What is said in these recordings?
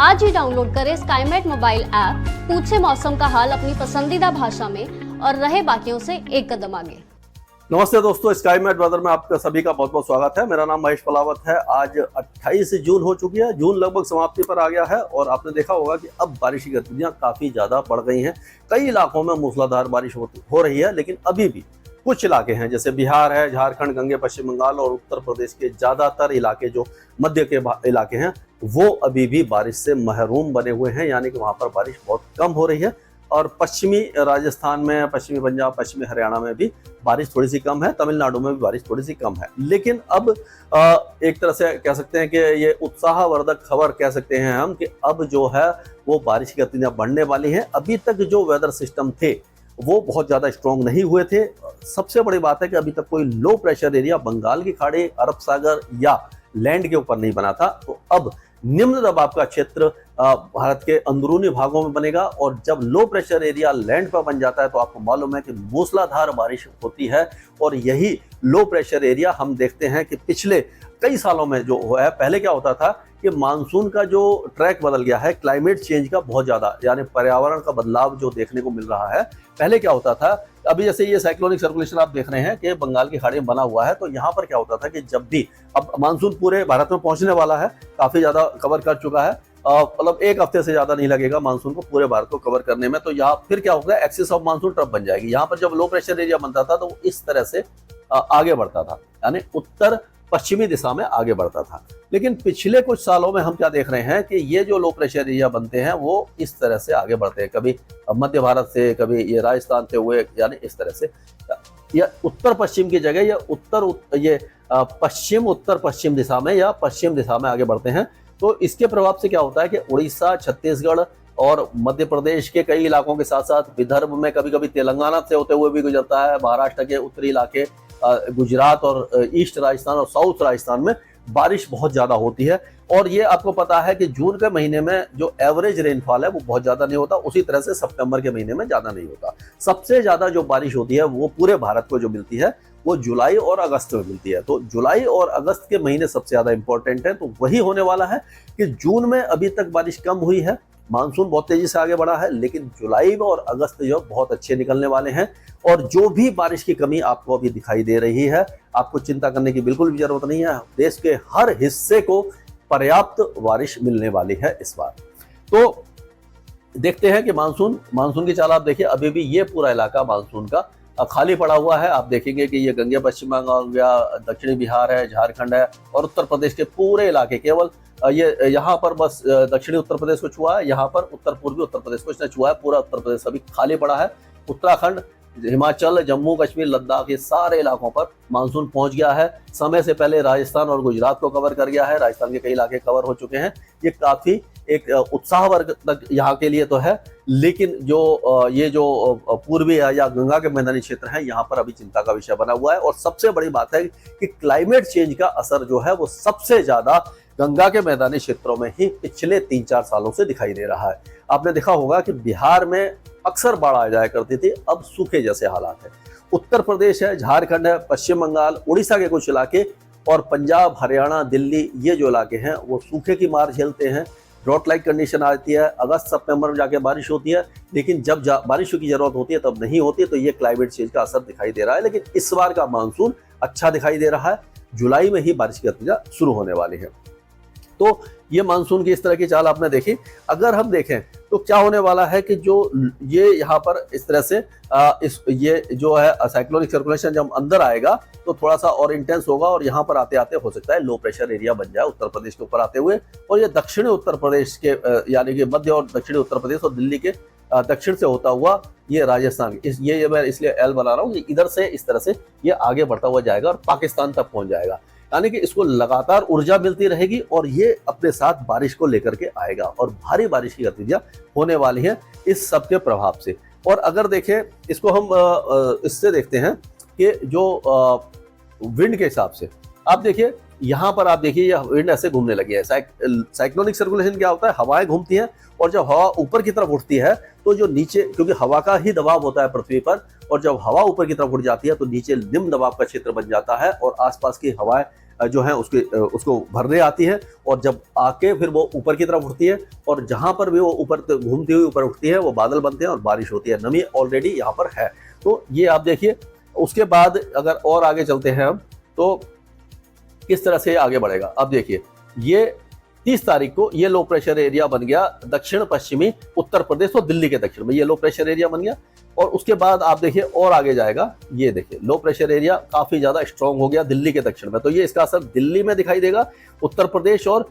आज ही डाउनलोड करें Skymet mobile app, पूछे मौसम का हाल अपनी पसंदीदा भाषा में और रहे बाकियों से एक कदम आगे। नमस्ते दोस्तों, स्काईमेट वेदर में आपका सभी का बहुत बहुत स्वागत है। मेरा नाम महेश पलावत है। आज 28 जून हो चुकी है, जून लगभग समाप्ति पर आ गया है और आपने देखा होगा कि अब बारिश की गतिविधियां काफी ज्यादा बढ़ गई हैं। कई इलाकों में मूसलाधार बारिश हो रही है, लेकिन अभी भी कुछ इलाके हैं जैसे बिहार है, झारखंड, गंगे, पश्चिम बंगाल और उत्तर प्रदेश के ज्यादातर इलाके जो मध्य के इलाके हैं वो अभी भी बारिश से महरूम बने हुए हैं, यानी कि वहां पर बारिश बहुत कम हो रही है। और पश्चिमी राजस्थान में, पश्चिमी पंजाब, पश्चिमी हरियाणा में भी बारिश थोड़ी सी कम है, तमिलनाडु में भी बारिश थोड़ी सी कम है। लेकिन अब एक तरह से कह सकते हैं कि ये उत्साहवर्धक खबर कह सकते हैं हम कि अब जो है वो बारिश की गतिविधियां बढ़ने वाली हैं। अभी तक जो वेदर सिस्टम थे वो बहुत ज़्यादा स्ट्रॉन्ग नहीं हुए थे। सबसे बड़ी बात है कि अभी तक कोई लो प्रेशर एरिया बंगाल की खाड़ी, अरब सागर या लैंड के ऊपर नहीं बना था। तो अब निम्न दबाव का क्षेत्र भारत के अंदरूनी भागों में बनेगा और जब लो प्रेशर एरिया लैंड पर बन जाता है तो आपको मालूम है कि मूसलाधार बारिश होती है। और यही लो प्रेशर एरिया हम देखते हैं कि पिछले कई सालों में जो हुआ है, पहले क्या होता था कि मानसून का जो ट्रैक बदल गया है, क्लाइमेट चेंज का बहुत ज्यादा, यानी पर्यावरण का बदलाव जो देखने को मिल रहा है। पहले क्या होता था, अभी जैसे ये साइक्लोनिक सर्कुलेशन आप देख रहे हैं कि बंगाल की खाड़ी में बना हुआ है, तो यहाँ पर क्या होता था कि जब भी अब मानसून पूरे भारत में पहुंचने वाला है, काफी ज्यादा कवर कर चुका है, मतलब एक हफ्ते से ज्यादा नहीं लगेगा मानसून को पूरे भारत को कवर करने में। तो यहाँ फिर क्या होगा, एक्सिस ऑफ मानसून ट्रफ बन जाएगी। यहाँ पर जब लो प्रेशर एरिया बनता था तो वो इस तरह से आगे बढ़ता था, यानी उत्तर पश्चिमी दिशा में आगे बढ़ता था। लेकिन पिछले कुछ सालों में हम क्या देख रहे हैं कि ये जो लो प्रेशर एरिया बनते हैं वो इस तरह से आगे बढ़ते हैं, कभी मध्य भारत से, कभी ये राजस्थान से हुए, यानी इस तरह से या उत्तर पश्चिम की जगह या पश्चिम उत्तर पश्चिम दिशा में या पश्चिम दिशा में आगे बढ़ते हैं। तो इसके प्रभाव से क्या होता है कि उड़ीसा, छत्तीसगढ़ और मध्य प्रदेश के कई इलाकों के साथ साथ विदर्भ में, कभी कभी तेलंगाना से होते हुए भी गुजरता है, महाराष्ट्र के उत्तरी इलाके, गुजरात और ईस्ट राजस्थान और साउथ राजस्थान में बारिश बहुत ज्यादा होती है। और ये आपको पता है कि जून के महीने में जो एवरेज रेनफॉल है वो बहुत ज्यादा नहीं होता, उसी तरह से सितंबर के महीने में ज्यादा नहीं होता। सबसे ज्यादा जो बारिश होती है वो पूरे भारत को जो मिलती है वो जुलाई और अगस्त में मिलती है। तो जुलाई और अगस्त के महीने सबसे ज्यादा इंपॉर्टेंट है। तो वही होने वाला है कि जून में अभी तक बारिश कम हुई है, मानसून बहुत तेजी से आगे बढ़ा है, लेकिन जुलाई में और अगस्त जो बहुत अच्छे निकलने वाले हैं। और जो भी बारिश की कमी आपको अभी दिखाई दे रही है, आपको चिंता करने की बिल्कुल भी जरूरत नहीं है। देश के हर हिस्से को पर्याप्त बारिश मिलने वाली है इस बार। तो देखते हैं कि मानसून की चाल आप देखिए, अभी भी ये पूरा इलाका मानसून का खाली पड़ा हुआ है। आप देखेंगे कि ये गंगे पश्चिम बंगाल हो गया, दक्षिणी बिहार है, झारखंड है और उत्तर प्रदेश के पूरे इलाके, केवल ये यहाँ पर बस दक्षिणी उत्तर प्रदेश को छुआ है, यहाँ पर उत्तर पूर्वी उत्तर प्रदेश को इसने छुआ है। पूरा उत्तर प्रदेश अभी खाली पड़ा है। उत्तराखंड, हिमाचल, जम्मू कश्मीर, लद्दाख, ये सारे इलाकों पर मानसून पहुंच गया है। समय से पहले राजस्थान और गुजरात को कवर कर गया है, राजस्थान के कई इलाके कवर हो चुके हैं। ये काफी एक उत्साहवर्धक यहाँ के लिए तो है, लेकिन जो ये जो पूर्वी या गंगा के मैदानी क्षेत्र हैं, यहाँ पर अभी चिंता का विषय बना हुआ है। और सबसे बड़ी बात है कि क्लाइमेट चेंज का असर जो है वो सबसे ज्यादा गंगा के मैदानी क्षेत्रों में ही पिछले 3-4 सालों से दिखाई दे रहा है। आपने देखा होगा कि बिहार में अक्सर बाढ़ आ जाया करती थी, अब सूखे जैसे हालात है। उत्तर प्रदेश है, झारखंड है, पश्चिम बंगाल, उड़ीसा के कुछ इलाके और पंजाब, हरियाणा, दिल्ली, ये जो इलाके हैं वो सूखे की मार झेलते हैं। ड्रॉट लाइक कंडीशन आती है, अगस्त सितंबर में जाके बारिश होती है, लेकिन जब बारिश की जरूरत होती है तब नहीं होती। तो ये क्लाइमेट चेंज का असर दिखाई दे रहा है। लेकिन इस बार का मानसून अच्छा दिखाई दे रहा है। जुलाई में ही बारिश की गतिविधियां शुरू होने वाली है। तो ये मानसून की इस तरह की चाल आपने देखी। अगर हम देखें तो क्या होने वाला है कि जो ये यहाँ पर इस तरह से ये जो है साइक्लोनिक सर्कुलेशन जब अंदर आएगा तो थोड़ा सा और इंटेंस होगा और यहाँ पर आते आते हो सकता है लो प्रेशर एरिया बन जाए उत्तर प्रदेश के ऊपर आते हुए। और ये दक्षिणी उत्तर प्रदेश के यानी कि मध्य और दक्षिणी उत्तर प्रदेश और दिल्ली के दक्षिण से होता हुआ ये राजस्थान, ये मैं इसलिए एल बना रहा हूँ कि इधर से इस तरह से ये आगे बढ़ता हुआ जाएगा और पाकिस्तान तक पहुंच जाएगा। यानी कि इसको लगातार ऊर्जा मिलती रहेगी और ये अपने साथ बारिश को लेकर के आएगा और भारी बारिश की गतिविधियां होने वाली हैं इस सब के प्रभाव से। और अगर देखें इसको हम इससे देखते हैं कि जो विंड के हिसाब से आप देखिए, यहाँ पर आप देखिए ये विंड ऐसे घूमने लगी है। साइक्लोनिक सर्कुलेशन क्या होता है, हवाएं घूमती हैं और जब हवा ऊपर की तरफ उठती है तो जो नीचे, क्योंकि हवा का ही दबाव होता है पृथ्वी पर, और जब हवा ऊपर की तरफ उठ जाती है तो नीचे निम्न दबाव का क्षेत्र बन जाता है और आसपास की हवाएं जो है उसको भरने आती है, और जब आके फिर वो ऊपर की तरफ उठती है, और जहां पर भी वो ऊपर घूमती हुई ऊपर उठती है वो बादल बनते हैं और बारिश होती है। नमी ऑलरेडी यहाँ पर है। तो ये आप देखिए। उसके बाद अगर और आगे चलते हैं हम, तो किस तरह से आगे बढ़ेगा। अब देखिए, ये 30 तारीख को ये लो प्रेशर एरिया बन गया दक्षिण पश्चिमी उत्तर प्रदेश और दिल्ली के दक्षिण में, ये लो प्रेशर एरिया बन गया। और उसके बाद आप देखिए और आगे जाएगा, ये देखिए लो प्रेशर एरिया काफी ज्यादा स्ट्रांग हो गया दिल्ली के दक्षिण में, तो ये इसका असर दिल्ली में दिखाई देगा, उत्तर प्रदेश और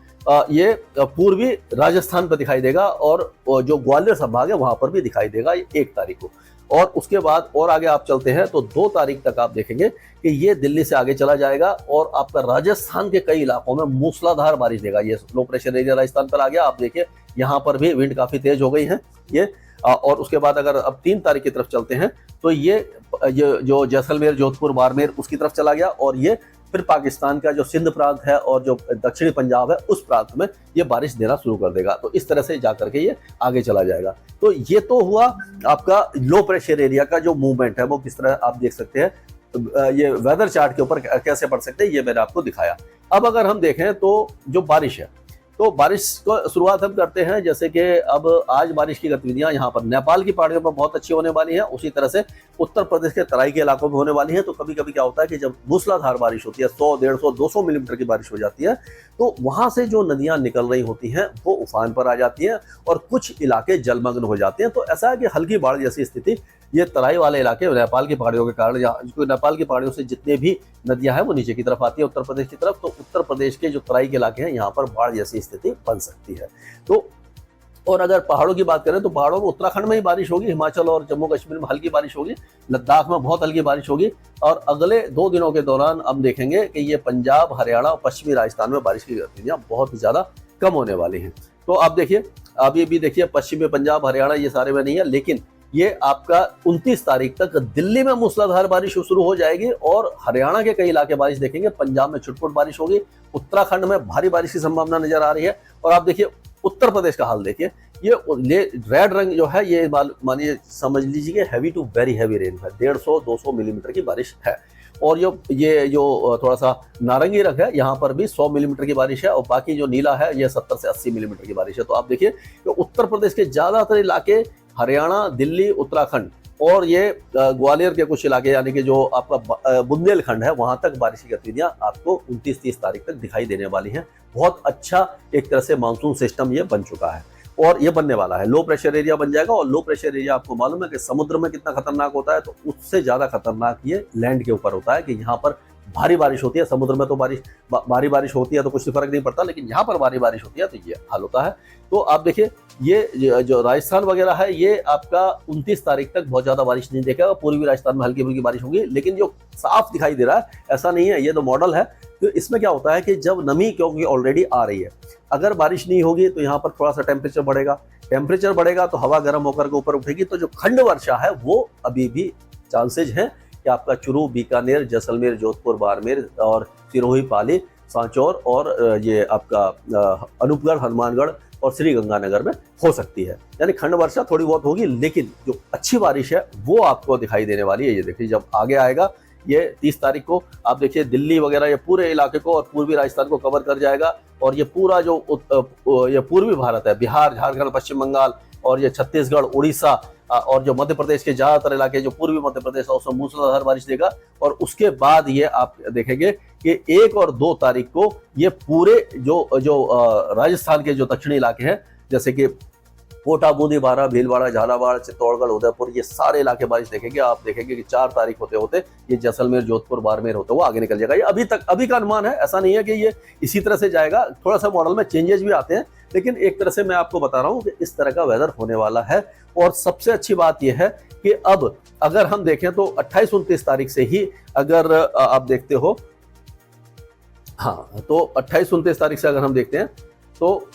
ये पूर्वी राजस्थान पर दिखाई देगा, और जो ग्वालियर संभाग है वहां पर भी दिखाई देगा ये 1 तारीख को। और उसके बाद और आगे आप चलते हैं तो 2 तारीख तक आप देखेंगे कि ये दिल्ली से आगे चला जाएगा और आपका राजस्थान के कई इलाकों में मूसलाधार बारिश देगा। ये लो प्रेशर एरिया राजस्थान पर आ गया। आप देखिए यहाँ पर भी विंड काफी तेज हो गई है ये। और उसके बाद अगर अब 3 तारीख की तरफ चलते हैं तो ये जो जैसलमेर, जोधपुर, बाड़मेर उसकी तरफ चला गया, और ये फिर पाकिस्तान का जो सिंध प्रांत है और जो दक्षिणी पंजाब है उस प्रांत में ये बारिश देना शुरू कर देगा। तो इस तरह से जाकर के ये आगे चला जाएगा। तो ये तो हुआ आपका लो प्रेशर एरिया का जो मूवमेंट है वो किस तरह आप देख सकते हैं। ये वेदर चार्ट के ऊपर कैसे पढ़ सकते हैं ये मैंने आपको दिखाया। अब अगर हम देखें तो जो बारिश है, तो बारिश को शुरुआत हम करते हैं, जैसे कि अब आज बारिश की गतिविधियां यहाँ पर नेपाल की पहाड़ियों पर बहुत अच्छी होने वाली है, उसी तरह से उत्तर प्रदेश के तराई के इलाकों में होने वाली है। तो कभी कभी क्या होता है कि जब मूसलाधार बारिश होती है, 100, 150, 200 मिलीमीटर की बारिश हो जाती है, तो वहां से जो नदियां निकल रही होती हैं वो उफान पर आ जाती हैं और कुछ इलाके जलमग्न हो जाते हैं। तो ऐसा है कि हल्की बाढ़ जैसी स्थिति ये तराई वाले इलाके नेपाल की पहाड़ियों के कारण, नेपाल की पहाड़ियों से जितने भी नदियां हैं वो नीचे की तरफ आती है उत्तर प्रदेश की तरफ, तो उत्तर प्रदेश के जो तराई के इलाके हैं यहाँ पर बाढ़ जैसी स्थिति बन सकती है। तो और अगर पहाड़ों की बात करें तो पहाड़ों में उत्तराखंड में ही बारिश होगी, हिमाचल और जम्मू कश्मीर में हल्की बारिश होगी, लद्दाख में बहुत हल्की बारिश होगी। और अगले 2 दिनों के दौरान हम देखेंगे कि ये पंजाब, हरियाणा और पश्चिमी राजस्थान में बारिश की गतिविधियां बहुत ज्यादा कम होने वाली हैं। तो आप देखिए, अब ये भी देखिए पश्चिमी पंजाब, हरियाणा ये सारे में नहीं है, लेकिन ये आपका 29 तारीख तक दिल्ली में मूसलाधार बारिश शुरू हो जाएगी और हरियाणा के कई इलाके बारिश देखेंगे, पंजाब में छुटपुट बारिश होगी, उत्तराखंड में भारी बारिश की संभावना नजर आ रही है। और आप देखिए उत्तर प्रदेश का हाल देखिए, ये रेड रंग जो है ये मानिए समझ लीजिए कि heavy to very heavy rain है, 150-200 मिलीमीटर की बारिश है। और ये जो थोड़ा सा नारंगी रंग है यहाँ पर भी 100 मिलीमीटर की बारिश है, और बाकी जो नीला है ये 70 से 80 मिलीमीटर की बारिश है। तो आप देखिए कि उत्तर प्रदेश के ज्यादातर इलाके, हरियाणा, दिल्ली, उत्तराखंड और ये ग्वालियर के कुछ इलाके यानी कि जो आपका बुंदेलखंड है वहां तक बारिश की गतिविधियां आपको 29-30 तारीख तक दिखाई देने वाली हैं। बहुत अच्छा एक तरह से मानसून सिस्टम ये बन चुका है और ये बनने वाला है। लो प्रेशर एरिया बन जाएगा, और लो प्रेशर एरिया आपको मालूम है कि समुद्र में कितना खतरनाक होता है, तो उससे ज्यादा खतरनाक ये लैंड के ऊपर होता है कि यहाँ पर भारी बारिश होती है। समुद्र में तो भारी बारिश होती है तो कुछ फर्क नहीं पड़ता, लेकिन यहाँ पर भारी बारिश होती है तो ये हाल होता है। तो आप देखिए ये जो राजस्थान वगैरह है ये आपका 29 तारीख तक बहुत ज्यादा बारिश नहीं देखेगा। पूर्वी राजस्थान में हल्की फुल्की बारिश होगी, लेकिन जो साफ दिखाई दे रहा है ऐसा नहीं है, ये तो मॉडल है। तो इसमें क्या होता है कि जब नमी क्योंकि ऑलरेडी आ रही है, अगर बारिश नहीं होगी तो यहाँ पर थोड़ा सा टेम्परेचर बढ़ेगा तो हवा गर्म होकर के ऊपर उठेगी। तो जो खंड वर्षा है वो अभी भी चांसेज हैं कि आपका चूरू, बीकानेर, जैसलमेर, जोधपुर, बाड़मेर और सिरोही, पाली, सांचौर और ये आपका अनूपगढ़, हनुमानगढ़ और श्री गंगानगर में हो सकती है। यानी खंड वर्षा थोड़ी बहुत होगी, लेकिन जो अच्छी बारिश है वो आपको दिखाई देने वाली है। ये देखिए जब आगे आएगा ये 30 तारीख को आप देखिए दिल्ली वगैरह ये पूरे इलाके को और पूर्वी राजस्थान को कवर कर जाएगा। और ये पूरा जो ये पूर्वी भारत है, बिहार, झारखंड, पश्चिम बंगाल और ये छत्तीसगढ़, उड़ीसा और जो मध्य प्रदेश के ज्यादातर इलाके जो पूर्वी मध्य प्रदेश है उसमें मूसलाधार बारिश देगा। और उसके बाद ये आप देखेंगे कि 1 और 2 तारीख को ये पूरे जो राजस्थान के जो दक्षिणी इलाके हैं जैसे कि कोटा, बूंदी, बारा, भीलवाड़ा, झालावाड़, चित्तौड़गढ़, उदयपुर, ये सारे इलाके बारिश देखेंगे। आप देखेंगे कि 4 तारीख होते होते ये जैसलमेर, जोधपुर, बाड़मेर होते हुए आगे निकल जाएगा। ये अभी का अनुमान है, ऐसा नहीं है कि ये इसी तरह से जाएगा। थोड़ा सा मॉडल में चेंजेस भी आते हैं, लेकिन एक तरह से मैं आपको बता रहा हूँ कि इस तरह का वेदर होने वाला है। और सबसे अच्छी बात यह है कि अब अगर हम देखें तो 28-29 तारीख से ही अगर आप देखते हो, हाँ, तो 28-29 तारीख से अगर हम देखते हैं तो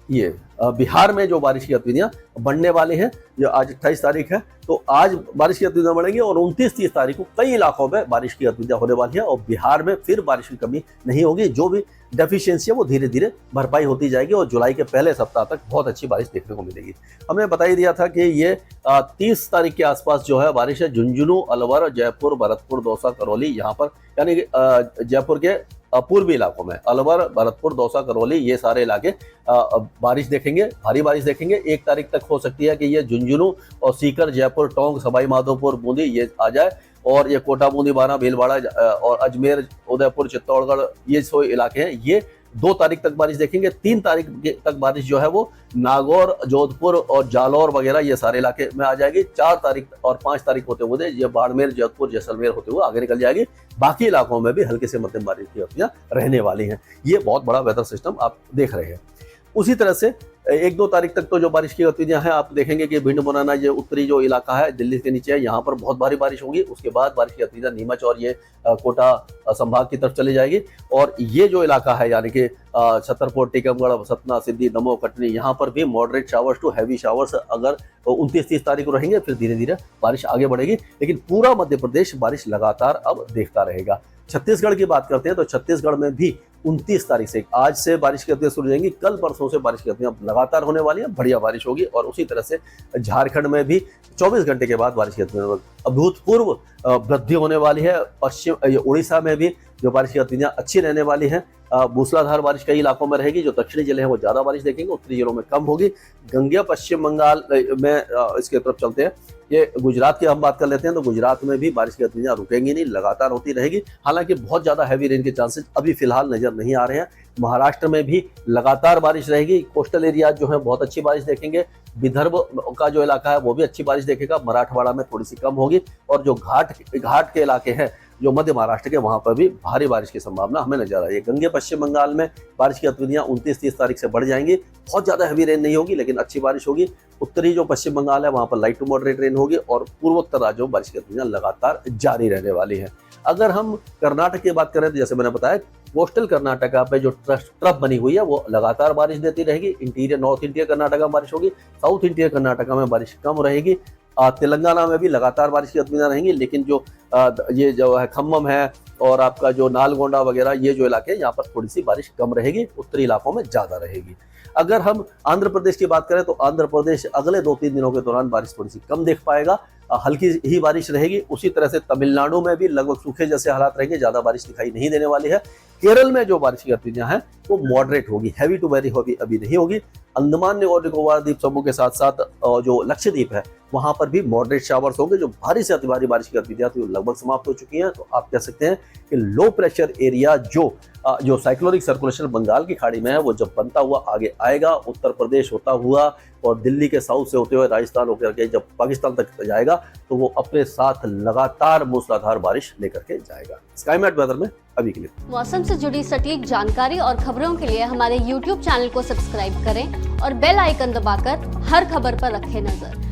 ये बिहार में जो बारिश की गतिविधियां बढ़ने वाली हैं, जो आज 28 तारीख है, तो आज बारिश की गतिविधियां बढ़ेंगी और 29-30 तारीख को कई इलाकों में बारिश की गतिविधियां होने वाली है और बिहार में फिर बारिश की कमी नहीं होगी। जो भी डेफिशिएंसी है वो धीरे धीरे भरपाई होती जाएगी और जुलाई के पहले सप्ताह तक बहुत अच्छी बारिश देखने को मिलेगी। हमने बता ही दिया था कि ये 30 तारीख के आसपास जो है बारिश है झुंझुनू, अलवर, जयपुर, भरतपुर, दौसा, करौली, यहाँ पर यानी कि जयपुर के पूर्वी इलाकों में अलवर, भरतपुर, दौसा, करौली ये सारे इलाके बारिश देखेंगे, भारी बारिश देखेंगे। 1 तारीख तक हो सकती है कि ये झुंझुनू और सीकर, जयपुर, टोंक, सवाई माधोपुर, बूंदी ये आ जाए और ये कोटा, बूंदी, बारा, भीलवाड़ा और अजमेर, उदयपुर, चित्तौड़गढ़ ये सो इलाके हैं, ये 2 तारीख तक बारिश देखेंगे। 3 तारीख तक बारिश जो है वो नागौर, जोधपुर और जालौर वगैरह ये सारे इलाके में आ जाएगी। 4 तारीख और 5 तारीख होते हुए ये बाड़मेर, जोधपुर, जैसलमेर होते हुए आगे निकल जाएगी। बाकी इलाकों में भी हल्के से मध्यम बारिश की गतिविधियां रहने वाली हैं। ये बहुत बड़ा वेदर सिस्टम आप देख रहे हैं। उसी तरह से 1-2 तारीख तक तो जो बारिश की गतिविधियां हैं आप देखेंगे कि भिंड, मुरैना ये उत्तरी जो इलाका है दिल्ली के नीचे है, यहाँ पर बहुत भारी बारिश होगी। उसके बाद बारिश की गतिविधियां नीमच और ये कोटा संभाग की तरफ चली जाएगी और ये जो इलाका है यानी कि छतरपुर, टीकमगढ़, सतना, सिद्धि, दमोह, कटनी यहाँ पर भी moderate showers to heavy showers अगर 29-30 तारीख को रहेंगे, फिर धीरे धीरे बारिश आगे बढ़ेगी। लेकिन पूरा मध्य प्रदेश बारिश लगातार अब देखता रहेगा। छत्तीसगढ़ की बात करते हैं तो छत्तीसगढ़ में भी 29 तारीख से आज से बारिश की गतिविधियां शुरू हो जाएंगी। कल परसों से बारिश की गतिविधियां लगातार होने वाली हैं, बढ़िया बारिश होगी। और उसी तरह से झारखंड में भी 24 घंटे के बाद बारिश की गतिविधियां अभूतपूर्व वृद्धि होने वाली है। पश्चिम उड़ीसा में भी जो बारिश की गतिविधियां अच्छी रहने वाली हैं। मूसलाधार बारिश कई इलाकों में रहेगी। जो दक्षिणी जिले हैं वो ज्यादा बारिश देखेंगे, उत्तरी जिलों में कम होगी। गंगा पश्चिम बंगाल में इसके तरफ चलते हैं। ये गुजरात की हम बात कर लेते हैं तो गुजरात में भी बारिश की गतिविधियां रुकेंगी नहीं, लगातार होती रहेगी। हालांकि बहुत ज्यादा हैवी रेन के चांसेस अभी फिलहाल नजर नहीं आ रहे हैं। महाराष्ट्र में भी लगातार बारिश रहेगी। कोस्टल एरिया जो है बहुत अच्छी बारिश देखेंगे। विदर्भ का जो इलाका है वो भी अच्छी बारिश देखेगा। मराठवाड़ा में थोड़ी सी कम होगी और जो घाट के इलाके हैं जो मध्य महाराष्ट्र के वहां पर भी भारी बारिश की संभावना हमें नजर आ रही है। गंगे पश्चिम बंगाल में बारिश की गतिविधियां 29-30 तारीख से बढ़ जाएंगी। बहुत ज्यादा हैवी रेन नहीं होगी लेकिन अच्छी बारिश होगी। उत्तरी जो पश्चिम बंगाल है वहां पर लाइट टू मॉडरेट रेन होगी और पूर्वोत्तर राज्यों में बारिश की गतिविधियां लगातार जारी रहने वाली है। अगर हम कर्नाटक की बात करें तो जैसे मैंने बताया कोस्टल कर्नाटका पे जो ट्रफ बनी हुई है वो लगातार बारिश देती रहेगी। इंटीरियर नॉर्थ इंटीरियर कर्नाटका में बारिश होगी, साउथ इंटीरियर कर्नाटका में बारिश कम रहेगी। तेलंगाना में भी लगातार बारिश की गतिविधियां रहेंगी। लेकिन जो ये जो है खम्मम है और आपका जो नालगोंडा वगैरह ये जो इलाके हैं यहाँ पर थोड़ी सी बारिश कम रहेगी, उत्तरी इलाकों में ज्यादा रहेगी। अगर हम आंध्र प्रदेश की बात करें तो आंध्र प्रदेश अगले 2-3 दिनों के दौरान बारिश थोड़ी सी कम देख पाएगा, हल्की ही बारिश रहेगी। उसी तरह से तमिलनाडु में भी लगभग सूखे जैसे हालात रहेंगे, ज्यादा बारिश दिखाई नहीं देने वाली है। केरल में जो बारिश की गतिविधियां हैं वो मॉडरेट होगी, हैवी टू वेरी हैवी अभी नहीं होगी। अंडमान और निकोबार द्वीप समूह के साथ साथ जो लक्षद्वीप है वहां पर भी मॉडरेट शावर्स होंगे। जो भारी से अति भारी बारिश की गतिविधियां थी वो लगभग समाप्त हो चुकी हैं। तो आप कह सकते हैं कि लो प्रेशर एरिया जो साइक्लोनिक सर्कुलेशन बंगाल की खाड़ी में है वो जब बनता हुआ आगे आएगा, उत्तर प्रदेश होता हुआ और दिल्ली के साउथ से होते हुए राजस्थान होकर के जब पाकिस्तान तक जाएगा तो वो अपने साथ लगातार मूसलाधार बारिश लेकर के जाएगा। स्काईमैट वेदर में अभी के लिए मौसम से जुड़ी सटीक जानकारी और खबरों के लिए हमारे YouTube चैनल को सब्सक्राइब करें और बेल आइकन दबाकर हर खबर पर रखें नजर।